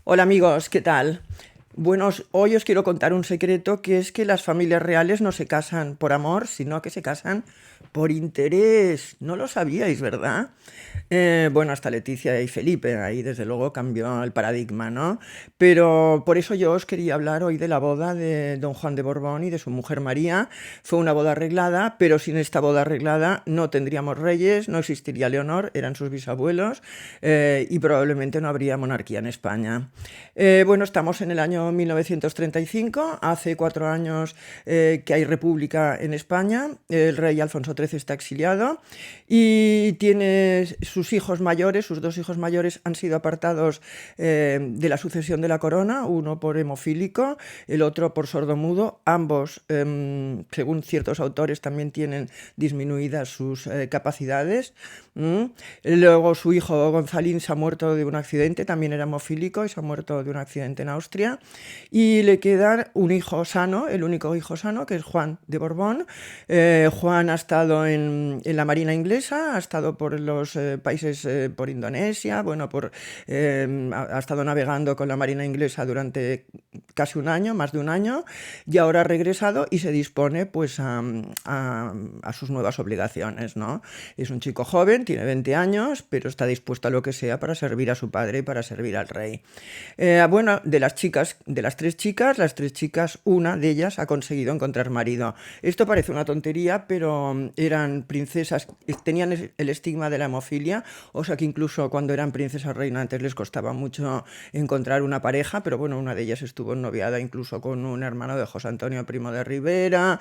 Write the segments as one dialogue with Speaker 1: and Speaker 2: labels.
Speaker 1: Hola amigos, ¿qué tal? Bueno, hoy os quiero contar un secreto que es que las familias reales no se casan por amor, sino que se casan por interés. No lo sabíais, ¿verdad? Bueno, hasta Leticia y Felipe, ahí desde luego cambió el paradigma, ¿no? Pero por eso yo os quería hablar hoy de la boda de don Juan de Borbón y de su mujer María. Fue una boda arreglada, pero sin esta boda arreglada no tendríamos reyes, no existiría Leonor, eran sus bisabuelos, y probablemente no habría monarquía en España. Bueno, estamos en el año 1935, hace 4 años que hay república en España, el rey Alfonso XIII está exiliado y tiene sus hijos mayores, sus dos hijos mayores han sido apartados de la sucesión de la corona, uno por hemofílico, el otro por sordomudo, ambos, según ciertos autores, también tienen disminuidas sus capacidades. ¿Mm? Luego su hijo Gonzalín se ha muerto de un accidente, también era hemofílico y se ha muerto de un accidente en Austria. Y le queda un hijo sano, el único hijo sano, que es Juan de Borbón. Juan ha estado en la Marina inglesa, ha estado por los países, por Indonesia, bueno, ha estado navegando con la Marina inglesa durante casi un año, más de un año, y ahora ha regresado y se dispone pues a sus nuevas obligaciones, ¿no? Es un chico joven, tiene 20 años, pero está dispuesto a lo que sea para servir a su padre y para servir al rey. Bueno, de las chicas, de las tres chicas, una de ellas ha conseguido encontrar marido. Esto parece una tontería, pero eran princesas, tenían el estigma de la hemofilia, o sea que incluso cuando eran princesas reinantes les costaba mucho encontrar una pareja, pero bueno, una de ellas estuvo noviada incluso con un hermano de José Antonio Primo de Rivera,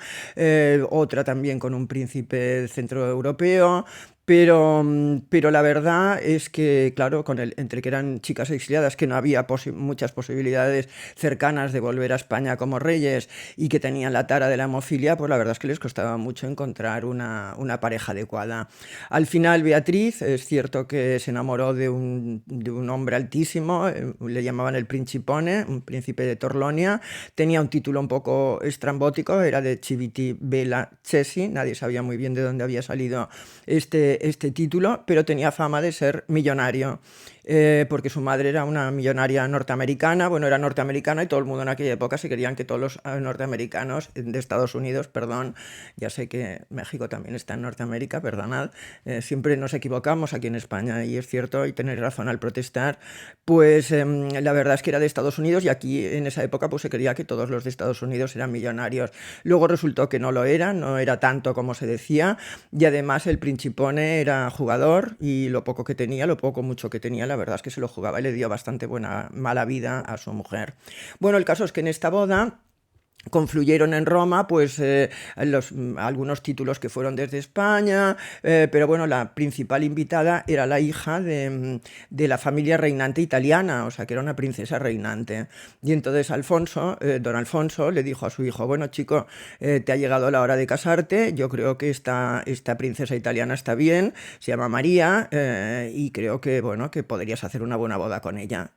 Speaker 1: otra también con un príncipe centroeuropeo. Pero la verdad es que, claro, entre que eran chicas exiliadas, que no había muchas posibilidades cercanas de volver a España como reyes y que tenían la tara de la hemofilia, pues la verdad es que les costaba mucho encontrar una pareja adecuada. Al final, Beatriz, es cierto que se enamoró de un hombre altísimo, le llamaban el Principone, un príncipe de Torlonia, tenía un título un poco estrambótico, era de Civiti Bella Cesi, nadie sabía muy bien de dónde había salido este título, pero tenía fama de ser millonario, porque su madre era una millonaria norteamericana, bueno, era norteamericana y todo el mundo en aquella época se querían que todos los norteamericanos de Estados Unidos, perdón, ya sé que México también está en Norteamérica, perdonad, siempre nos equivocamos aquí en España y es cierto y tenéis razón al protestar, pues la verdad es que era de Estados Unidos y aquí en esa época pues se creía que todos los de Estados Unidos eran millonarios. Luego resultó que no lo eran, no era tanto como se decía y además el Principone era jugador y lo poco que tenía, lo poco mucho que tenía, la verdad es que se lo jugaba y le dio bastante buena, mala vida a su mujer. Bueno, el caso es que en esta boda confluyeron en Roma pues algunos títulos que fueron desde España, pero bueno, la principal invitada era la hija de la familia reinante italiana, o sea que era una princesa reinante. Y entonces don Alfonso le dijo a su hijo, bueno chico, te ha llegado la hora de casarte, yo creo que esta princesa italiana está bien, se llama María, y creo que bueno, que podrías hacer una buena boda con ella.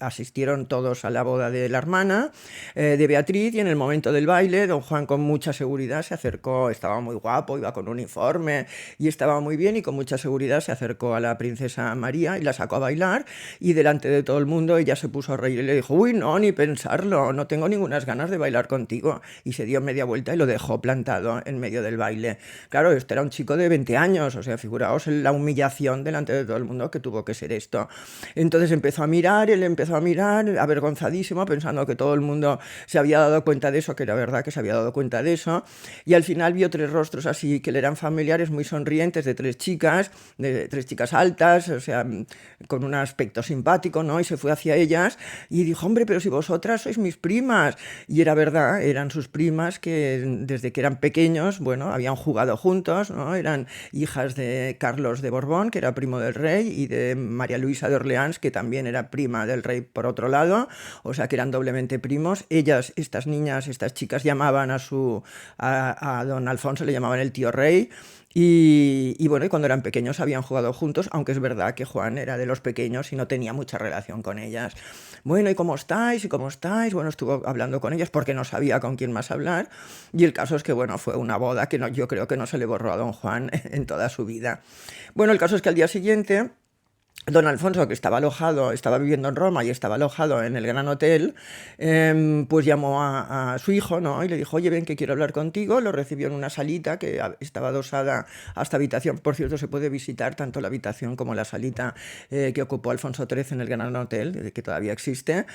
Speaker 1: Asistieron todos a la boda de la hermana de Beatriz y en el momento del baile, don Juan con mucha seguridad se acercó, estaba muy guapo, iba con un uniforme y estaba muy bien y con mucha seguridad se acercó a la princesa María y la sacó a bailar y delante de todo el mundo ella se puso a reír y le dijo, uy, no, ni pensarlo, no tengo ninguna ganas de bailar contigo. Y se dio media vuelta y lo dejó plantado en medio del baile. Claro, este era un chico de 20 años, o sea, figuraos la humillación delante de todo el mundo que tuvo que ser esto. Entonces empezó a mirar, él empezó a mirar, avergonzadísimo, pensando que todo el mundo se había dado cuenta de eso, que era verdad que se había dado cuenta de eso, y al final vio tres rostros así que le eran familiares, muy sonrientes, de tres chicas altas, o sea, con un aspecto simpático, ¿no? Y se fue hacia ellas y dijo, hombre, pero si vosotras sois mis primas. Y era verdad, eran sus primas que desde que eran pequeños, bueno, habían jugado juntos, ¿no? Eran hijas de Carlos de Borbón, que era primo del rey, y de María Luisa de Orleans, que también era prima del rey por otro lado, o sea que eran doblemente primos. Ellas, estas niñas, estas chicas llamaban a don Alfonso, le llamaban el tío rey, y bueno, y cuando eran pequeños habían jugado juntos, aunque es verdad que Juan era de los pequeños y no tenía mucha relación con ellas. Bueno, ¿y cómo estáis? ¿Y cómo estáis? Bueno, estuvo hablando con ellas porque no sabía con quién más hablar. Y el caso es que, bueno, fue una boda que no, yo creo que no se le borró a don Juan en toda su vida. Bueno, el caso es que al día siguiente don Alfonso, que estaba alojado, estaba viviendo en Roma y estaba alojado en el Gran Hotel, pues llamó a su hijo, ¿no? Y le dijo, oye, ven que quiero hablar contigo. Lo recibió en una salita que estaba adosada a esta habitación. Por cierto, se puede visitar tanto la habitación como la salita que ocupó Alfonso XIII en el Gran Hotel, que todavía existe.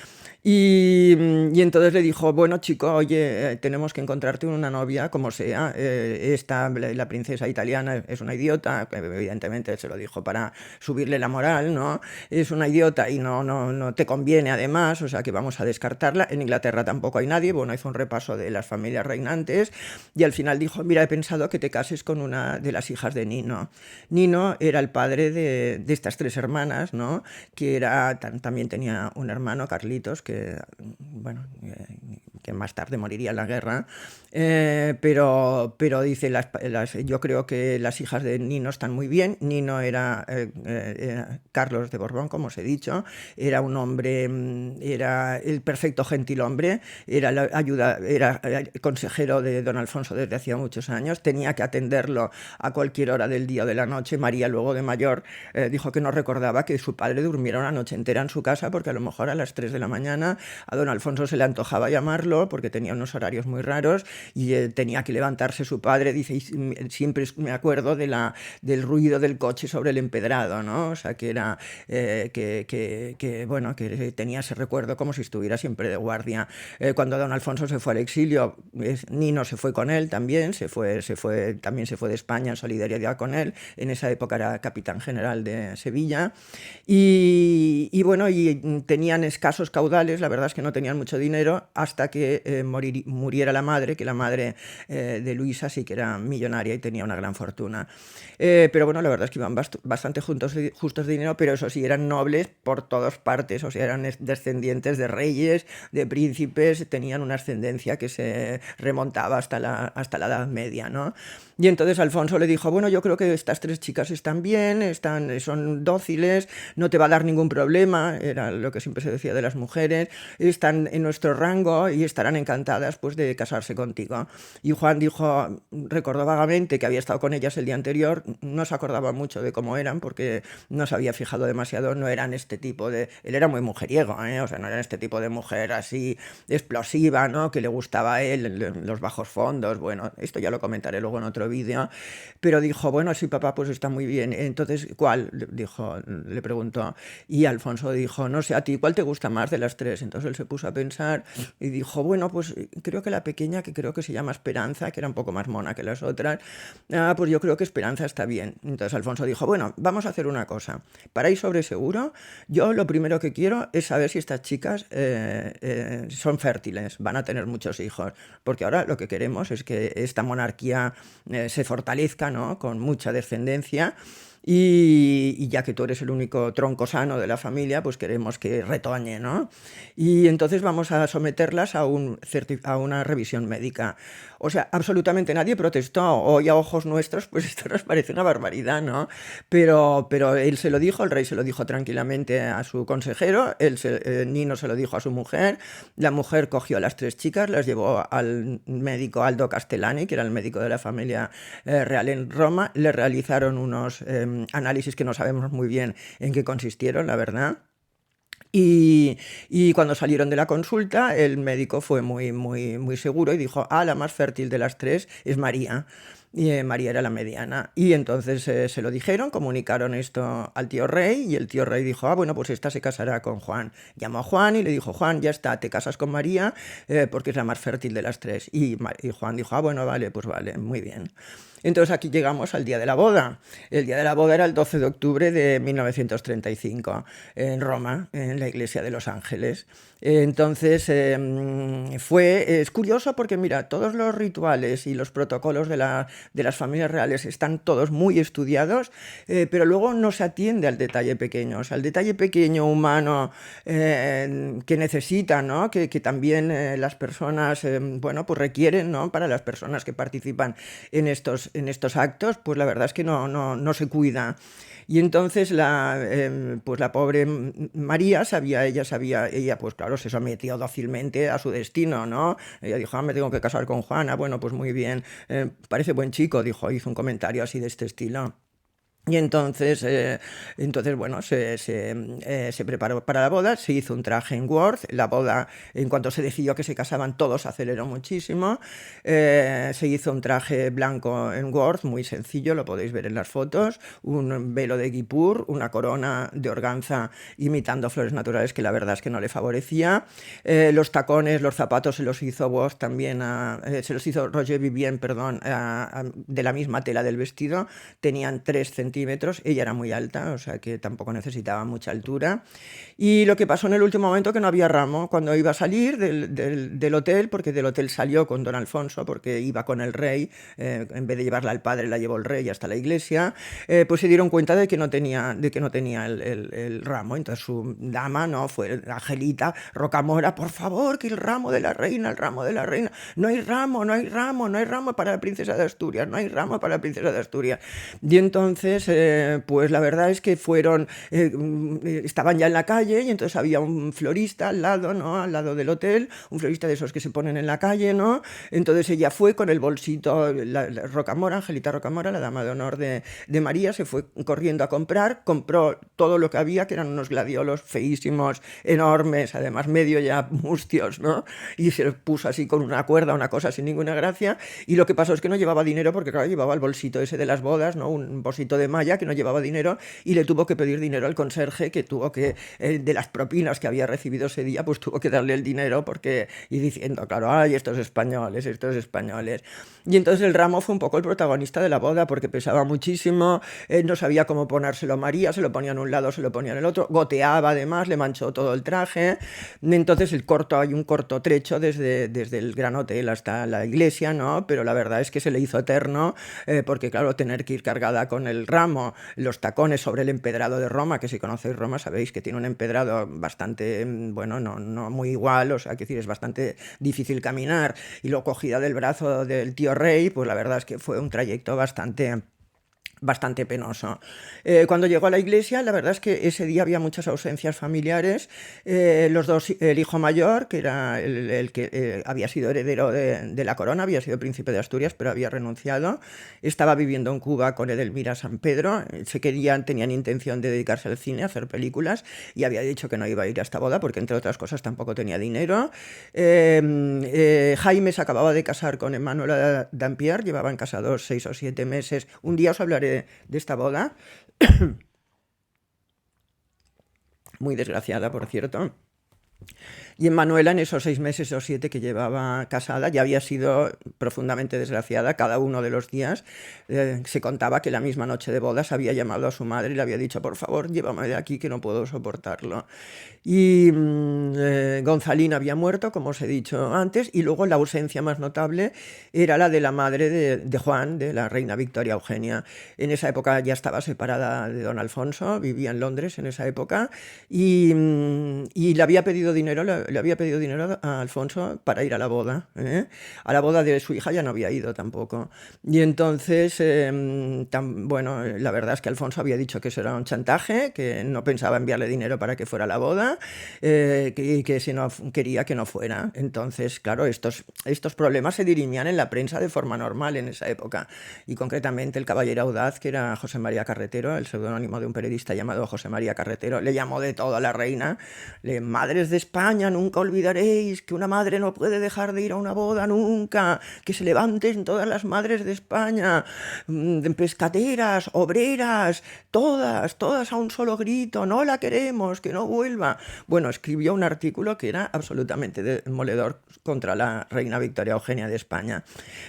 Speaker 1: Y entonces le dijo, bueno, chico, oye, tenemos que encontrarte una novia, como sea. La princesa italiana es una idiota, evidentemente se lo dijo para subirle la moral, ¿no? Es una idiota y no te conviene además, o sea que vamos a descartarla. En Inglaterra tampoco hay nadie. Bueno, hizo un repaso de las familias reinantes y al final dijo, mira, he pensado que te cases con una de las hijas de Nino. Nino era el padre de estas tres hermanas, ¿no? Que también tenía un hermano, Carlitos, que, bueno, que más tarde moriría en la guerra, pero dice, yo creo que las hijas de Nino están muy bien. Nino era Carlos de Borbón, como os he dicho, era un hombre, era el perfecto gentilhombre, era consejero de don Alfonso desde hacía muchos años, tenía que atenderlo a cualquier hora del día o de la noche. María, luego de mayor, dijo que no recordaba que su padre durmiera una noche entera en su casa, porque a lo mejor a las 3 de la mañana a don Alfonso se le antojaba llamarlo, porque tenía unos horarios muy raros y tenía que levantarse su padre. Dice, y siempre me acuerdo del ruido del coche sobre el empedrado, ¿no? O sea, que era bueno, que tenía ese recuerdo como si estuviera siempre de guardia. Cuando don Alfonso se fue al exilio, Nino se fue con él también, también se fue de España en solidaridad con él. En esa época era capitán general de Sevilla. Bueno, y tenían escasos caudales, la verdad es que no tenían mucho dinero, hasta que muriera la madre, que la madre de Luisa sí que era millonaria y tenía una gran fortuna. Pero bueno, la verdad es que iban bastante justos de dinero, pero eso sí, eran nobles por todas partes, o sea, eran descendientes de reyes, de príncipes, tenían una ascendencia que se remontaba hasta la Edad Media, ¿no? Y entonces Alfonso le dijo, bueno, yo creo que estas tres chicas están bien, son dóciles, no te va a dar ningún problema, era lo que siempre se decía de las mujeres, están en nuestro rango y estarán encantadas pues de casarse contigo. Y Juan recordó vagamente que había estado con ellas el día anterior, no se acordaba mucho de cómo eran porque no se había fijado demasiado, no eran este tipo de... Él era muy mujeriego, o sea, no era este tipo de mujer así explosiva, ¿no? Que le gustaba a él, los bajos fondos. Bueno, esto ya lo comentaré luego en otro vídeo, pero dijo, bueno, sí, papá, pues está muy bien. Entonces, ¿cuál? Le preguntó. Y Alfonso dijo, no sé, a ti, ¿cuál te gusta más de las tres? Entonces él se puso a pensar y dijo, bueno, pues creo que la pequeña, que creo que se llama Esperanza, que era un poco más mona que las otras, pues yo creo que Esperanza está bien. Entonces Alfonso dijo, bueno, vamos a hacer una cosa. Para ir sobre seguro, yo lo primero que quiero es saber si estas chicas son fértiles, van a tener muchos hijos, porque ahora lo que queremos es que esta monarquía se fortalezca, ¿no? Con mucha descendencia. Y ya que tú eres el único tronco sano de la familia, pues queremos que retoñe, ¿no? Y entonces vamos a someterlas a una revisión médica. O sea, absolutamente nadie protestó. Hoy a ojos nuestros, pues esto nos parece una barbaridad, ¿no? Pero él se lo dijo, el rey se lo dijo tranquilamente a su consejero, Nino se lo dijo a su mujer, la mujer cogió a las tres chicas, las llevó al médico Aldo Castellani, que era el médico de la familia real en Roma, le realizaron unos análisis que no sabemos muy bien en qué consistieron, la verdad. Y cuando salieron de la consulta, el médico fue muy seguro y dijo, la más fértil de las tres es María. Y María era la mediana. Y entonces se lo dijeron, comunicaron esto al tío rey y el tío rey dijo, bueno, pues esta se casará con Juan. Llamó a Juan y le dijo, Juan, ya está, te casas con María porque es la más fértil de las tres. Y Juan dijo, bueno, vale, pues vale, muy bien. Entonces aquí llegamos al día de la boda. El día de la boda era el 12 de octubre de 1935 en Roma, en la iglesia de Los Ángeles. Entonces es curioso porque mira, todos los rituales y los protocolos de las familias reales están todos muy estudiados, pero luego no se atiende al detalle pequeño, o sea, al detalle pequeño humano que necesitan, ¿no? Que también las personas, bueno, pues requieren, ¿no? Para las personas que participan en estos actos, pues la verdad es que no se cuida. Y entonces pues la pobre María ella pues claro, se sometió dócilmente a su destino, ¿no? Ella dijo, me tengo que casar con Juana, bueno, pues muy bien, parece buen chico, hizo un comentario así de este estilo. Y entonces bueno, se preparó para la boda, se hizo un traje en Worth, la boda, en cuanto se decidió que se casaban, todo se aceleró muchísimo, se hizo un traje blanco en Worth, muy sencillo, lo podéis ver en las fotos, un velo de guipur, una corona de organza imitando flores naturales que la verdad es que no le favorecía, los tacones, los zapatos se los hizo Worth también, se los hizo Roger Vivienne, perdón, de la misma tela del vestido, tenían 3 centímetros, ella era muy alta, o sea que tampoco necesitaba mucha altura. Y lo que pasó en el último momento que no había ramo, cuando iba a salir del hotel, porque del hotel salió con don Alfonso, porque iba con el rey, en vez de llevarla al padre la llevó el rey hasta la iglesia, pues se dieron cuenta de que no tenía el ramo. Entonces su dama, no, fue Angelita Rocamora, por favor, que el ramo de la reina, el ramo de la reina, no hay ramo, no hay ramo, no hay ramo para la princesa de Asturias, no hay ramo para la princesa de Asturias. Y entonces, pues la verdad es que estaban ya en la calle y entonces había un florista al lado, ¿no? Al lado del hotel, un florista de esos que se ponen en la calle, ¿no? Entonces ella fue con el bolsito, la Rocamora, Angelita Rocamora, la dama de honor de María, se fue corriendo a comprar, compró todo lo que había, que eran unos gladiolos feísimos, enormes, además medio ya mustios, ¿no? Y se los puso así con una cuerda, una cosa sin ninguna gracia, y lo que pasó es que no llevaba dinero porque, claro, llevaba el bolsito ese de las bodas, ¿no? Un bolsito de malla que no llevaba dinero y le tuvo que pedir dinero al conserje, que tuvo que, de las propinas que había recibido ese día, pues tuvo que darle el dinero porque, y diciendo, claro, ay, estos españoles, estos españoles. Y entonces el ramo fue un poco el protagonista de la boda porque pesaba muchísimo, no sabía cómo ponérselo a María, se lo ponía en un lado, se lo ponía en el otro, goteaba además, le manchó todo el traje. Entonces hay un corto trecho desde el Gran Hotel hasta la iglesia, ¿no? Pero la verdad es que se le hizo eterno, porque claro, tener que ir cargada con el ramo, los tacones sobre el empedrado de Roma, que si conocéis Roma sabéis que tiene un empedrado bastante, bueno, no muy igual, o sea, que decir, es bastante difícil caminar, y luego cogida del brazo del tío rey, pues la verdad es que fue un trayecto bastante penoso. Cuando llegó a la iglesia, la verdad es que ese día había muchas ausencias familiares. El hijo mayor, que era el que había sido heredero de la corona, había sido príncipe de Asturias, pero había renunciado, estaba viviendo en Cuba con Edelmira San Pedro, tenían intención de dedicarse al cine, a hacer películas, y había dicho que no iba a ir a esta boda porque, entre otras cosas, tampoco tenía dinero. Jaime se acababa de casar con Emmanuela Dampierre, llevaban casados 6 o 7 meses. Un día os hablaré de esta boda, muy desgraciada, por cierto. Y en Manuela, en esos 6 meses o 7 que llevaba casada, ya había sido profundamente desgraciada cada uno de los días. Se contaba que la misma noche de bodas había llamado a su madre y le había dicho, por favor, llévame de aquí que no puedo soportarlo. Y Gonzalín había muerto, como os he dicho antes, y luego la ausencia más notable era la de la madre de Juan, de la reina Victoria Eugenia. En esa época ya estaba separada de don Alfonso, vivía en Londres en esa época, y le había pedido dinero a Alfonso para ir a la boda. A la boda de su hija ya no había ido tampoco. Y entonces, bueno, la verdad es que Alfonso había dicho que eso era un chantaje, que no pensaba enviarle dinero para que fuera a la boda, que si no quería que no fuera. Entonces, claro, estos problemas se dirimían en la prensa de forma normal en esa época. Y concretamente el caballero audaz, que era José María Carretero, el seudónimo de un periodista llamado José María Carretero, le llamó de todo a la reina. Madres de España, nunca olvidaréis que una madre no puede dejar de ir a una boda nunca, que se levanten todas las madres de España, pescateras, obreras, todas a un solo grito, no la queremos, que no vuelva. Bueno, escribió un artículo que era absolutamente demoledor contra la reina Victoria Eugenia de España.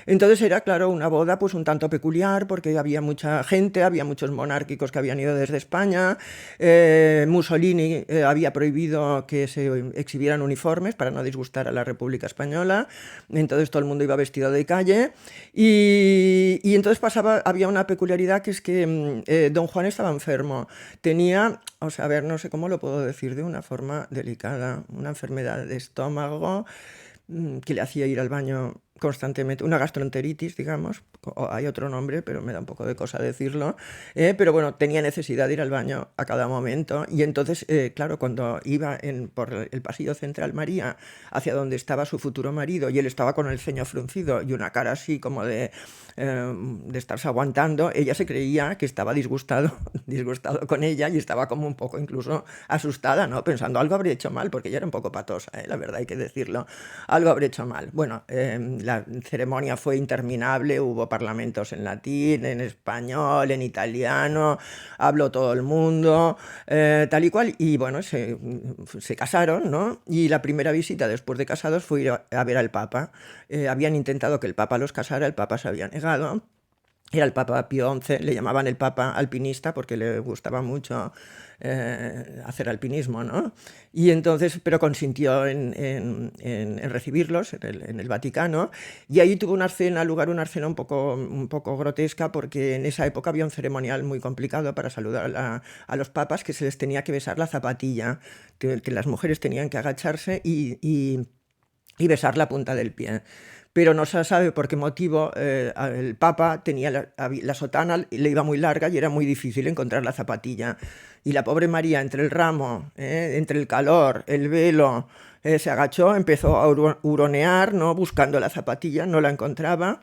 Speaker 1: Entonces era, claro, una boda pues un tanto peculiar porque había mucha gente, había muchos monárquicos que habían ido desde España. Mussolini había prohibido que se exhibieran uniformes para no disgustar a la República Española, entonces todo el mundo iba vestido de calle, y entonces había una peculiaridad, que es que don Juan estaba enfermo, tenía, o sea, a ver, no sé cómo lo puedo decir de una forma delicada, una enfermedad de estómago que le hacía ir al baño constantemente, una gastroenteritis, digamos, hay otro nombre, pero me da un poco de cosa decirlo, pero bueno, tenía necesidad de ir al baño a cada momento y entonces, claro, cuando iba por el pasillo central María hacia donde estaba su futuro marido y él estaba con el ceño fruncido y una cara así como de estarse aguantando, ella se creía que estaba disgustado, disgustado con ella y estaba como un poco incluso asustada, ¿no? Pensando, algo habré hecho mal, porque ella era un poco patosa, la verdad hay que decirlo, algo habré hecho mal. Bueno, la ceremonia fue interminable, hubo parlamentos en latín, en español, en italiano, habló todo el mundo, tal y cual, y bueno, se casaron, ¿no? Y la primera visita después de casados fue ir a ver al Papa. Habían intentado que el Papa los casara, el Papa se había negado. Era el Papa Pío XI, le llamaban el Papa alpinista porque le gustaba mucho hacer alpinismo, ¿no? Y entonces, pero consintió en recibirlos en el Vaticano, y ahí tuvo lugar una escena un poco grotesca, porque en esa época había un ceremonial muy complicado para saludar a los papas, que se les tenía que besar la zapatilla, que las mujeres tenían que agacharse y besar la punta del pie. Pero no se sabe por qué motivo el Papa tenía la sotana, le iba muy larga y era muy difícil encontrar la zapatilla. Y la pobre María, entre el ramo, entre el calor, el velo, se agachó, empezó a huronear, ¿no? Buscando la zapatilla, no la encontraba,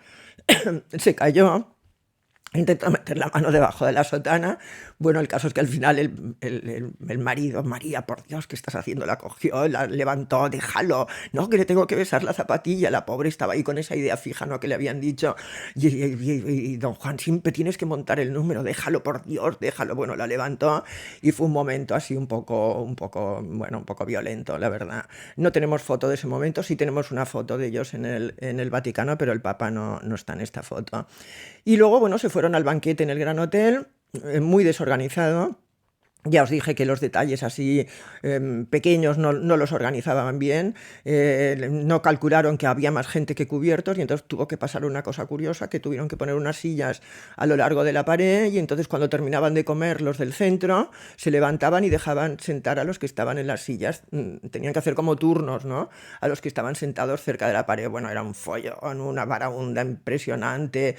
Speaker 1: se cayó. Intentó meter la mano debajo de la sotana. Bueno, el caso es que al final el marido, María, por Dios, ¿qué estás haciendo? La cogió, la levantó, déjalo, no, que le tengo que besar la zapatilla. La pobre estaba ahí con esa idea fija, ¿no? Que le habían dicho. Y don Juan, siempre tienes que montar el número, déjalo, por Dios, déjalo. Bueno, la levantó y fue un momento así un poco, bueno, un poco violento, la verdad. No tenemos foto de ese momento, sí tenemos una foto de ellos en el Vaticano, pero el Papa no está en esta foto. Y luego, bueno, se fueron al banquete en el Gran Hotel, muy desorganizado. Ya os dije que los detalles así pequeños no los organizaban bien, no calcularon que había más gente que cubiertos y entonces tuvo que pasar una cosa curiosa, que tuvieron que poner unas sillas a lo largo de la pared y entonces cuando terminaban de comer los del centro se levantaban y dejaban sentar a los que estaban en las sillas, tenían que hacer como turnos, ¿no? A los que estaban sentados cerca de la pared. Bueno, era un follón, una varaunda impresionante,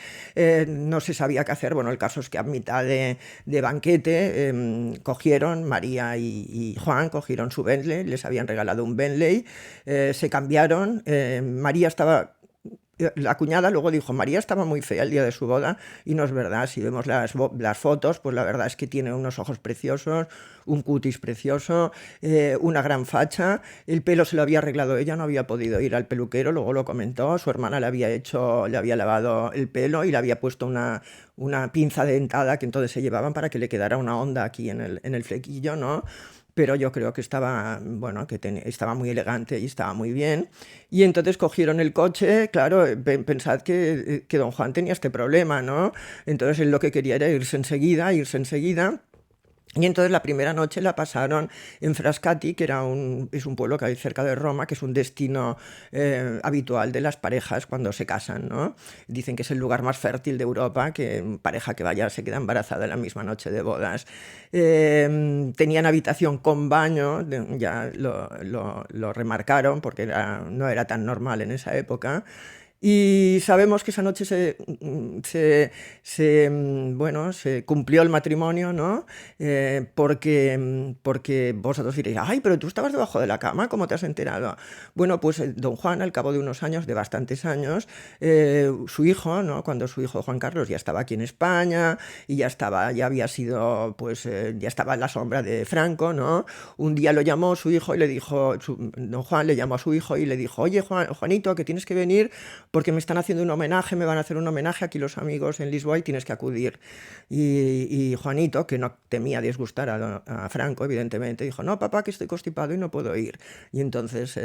Speaker 1: no se sabía qué hacer. Bueno, el caso es que a mitad de banquete cogieron, María y Juan cogieron su Bentley, les habían regalado un Bentley, se cambiaron, María estaba... La cuñada luego dijo, María estaba muy fea el día de su boda, y no es verdad. Si vemos las fotos, pues la verdad es que tiene unos ojos preciosos, un cutis precioso, una gran facha. El pelo se lo había arreglado ella, no había podido ir al peluquero, luego lo comentó, su hermana le había lavado el pelo y le había puesto una pinza dentada que entonces se llevaban para que le quedara una onda aquí en el flequillo, ¿no? Pero yo creo que estaba, bueno, estaba muy elegante y estaba muy bien. Y entonces cogieron el coche, claro, pensad que don Juan tenía este problema, ¿no? Entonces él lo que quería era irse enseguida. Y entonces la primera noche la pasaron en Frascati, que es un pueblo que hay cerca de Roma, que es un destino habitual de las parejas cuando se casan, ¿no? Dicen que es el lugar más fértil de Europa, que pareja que vaya se queda embarazada en la misma noche de bodas. Tenían habitación con baño, ya lo remarcaron porque no era tan normal en esa época. Y sabemos que esa noche bueno, se cumplió el matrimonio, ¿no? Porque vosotros diréis, ay, pero tú estabas debajo de la cama, ¿cómo te has enterado? Bueno, pues don Juan, al cabo de unos años, de bastantes años, su hijo, ¿no? Cuando su hijo Juan Carlos ya estaba aquí en España y ya había sido, pues, ya estaba en la sombra de Franco, ¿no? Un día lo llamó su hijo y le dijo, don Juan le llamó a su hijo y le dijo, oye, Juanito, que tienes que venir porque me están haciendo un homenaje, me van a hacer un homenaje aquí los amigos en Lisboa y tienes que acudir. Y Juanito, que no temía disgustar a Franco, evidentemente, dijo, no, papá, que estoy constipado y no puedo ir. Y entonces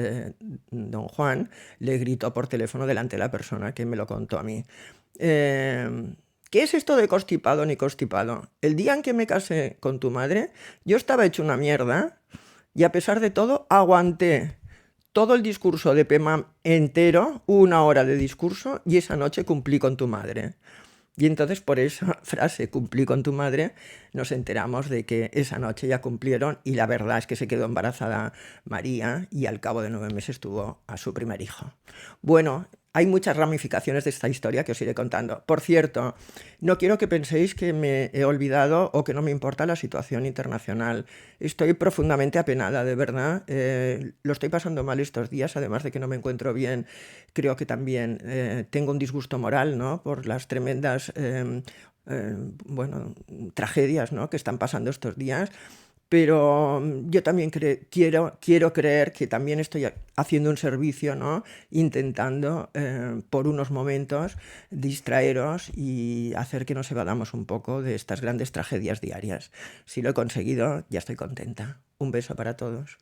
Speaker 1: don Juan le gritó por teléfono delante de la persona que me lo contó a mí. ¿Qué es esto de constipado ni constipado? El día en que me casé con tu madre, yo estaba hecho una mierda y a pesar de todo aguanté todo el discurso de Pemam entero, 1 hora de discurso, y esa noche cumplí con tu madre. Y entonces por esa frase, cumplí con tu madre, nos enteramos de que esa noche ya cumplieron y la verdad es que se quedó embarazada María y al cabo de 9 meses tuvo a su primer hijo. Bueno, hay muchas ramificaciones de esta historia que os iré contando. Por cierto, no quiero que penséis que me he olvidado o que no me importa la situación internacional. Estoy profundamente apenada, de verdad. Lo estoy pasando mal estos días, además de que no me encuentro bien. Creo que también tengo un disgusto moral, ¿no? Por las tremendas bueno, tragedias, ¿no? que están pasando estos días. Pero yo también quiero creer que también estoy haciendo un servicio, ¿no? Intentando por unos momentos distraeros y hacer que nos evadamos un poco de estas grandes tragedias diarias. Si lo he conseguido, ya estoy contenta. Un beso para todos.